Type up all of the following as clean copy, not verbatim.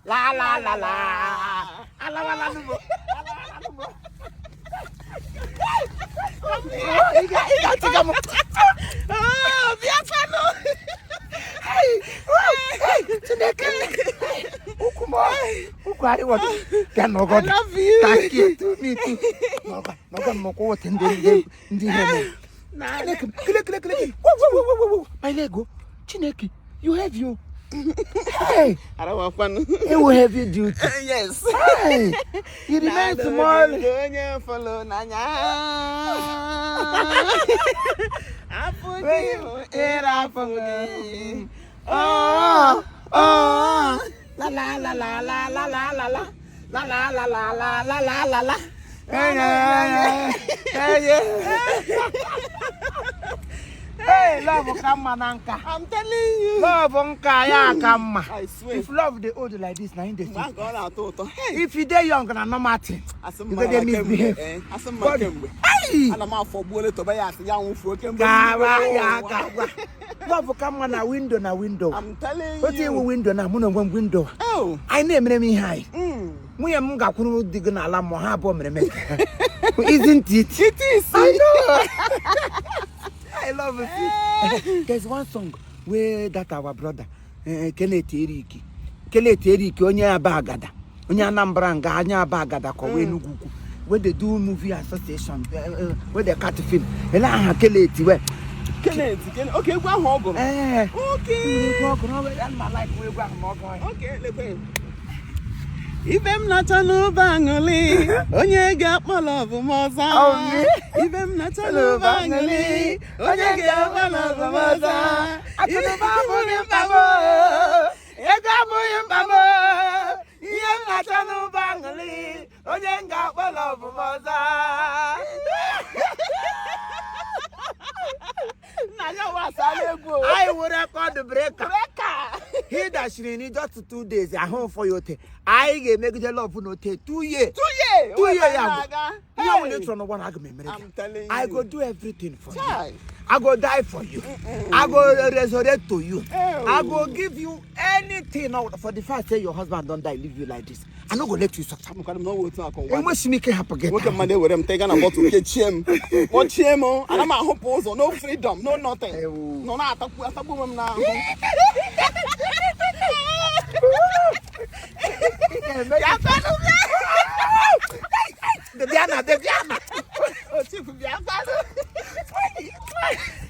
La la la la. Ala la la nubo. I love you. Thank you. Me too. My Lego. Chineke, you have you. Hey, I don't want fun. You will have your duty. Yes. Hey, you remain small. Follow Nanya. I forgive. Oh. La la la la la la la la la. La la la la la la la la la. Hey, love Kamananka. I'm telling you. Love Onkaya Kama. I swear. If love the old like this, now in the if you day young and no matter, you better misbehave. Hey! And I'm out for bullet to buy us young folk. Love Kamana window. I'm telling you. What you window now? One window. Oh, I name me high. We are Munga Kunu Digana Mohabo. Isn't it? It is. I know. I love it. There's one song where that our brother Kenneth Eriki onye abagada onye Anambra anya abagada ko we nugugu where they do movie association where they cut film ela Kenneth okay gwa ho ogo okay gwa ogo and my life we gwa ho ogo okay lepe if I'm not a love angoli, onye get my love moza. If I'm not a love angoli, onye get my love moza. I could have been babo. You got me babo. If not a love angoli, onye get my love moza. I would have called the breaker. He that she need just 2 days at home for your tea. I make the love for no tea 2 years. 2 years. 2 years. You will need from one argument. I'm telling you. I go do everything for you. I go die for you. I go resurrect to you. I go give you anything for the fact that your husband don't die, leave you like this. I'm not gonna let you suffer. I'm not going to happen. What am I doing with them? Taking about to get him. Watch him, and I'm a hope no freedom, no nothing. No, not a woman now. The Diana. Oh, Chief,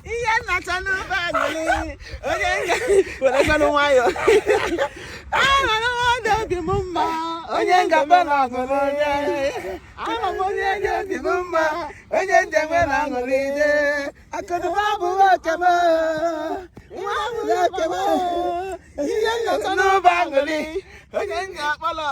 he has not a new family. Well, I don't know why. I don't want to be Mumma. Onyenga bana ngolide. I'm onyenga be Mumma. Onyenga bana ngolide. Akodo babu wakama. Babu wakama. Onyenga tanu bangoli. Onyenga bala.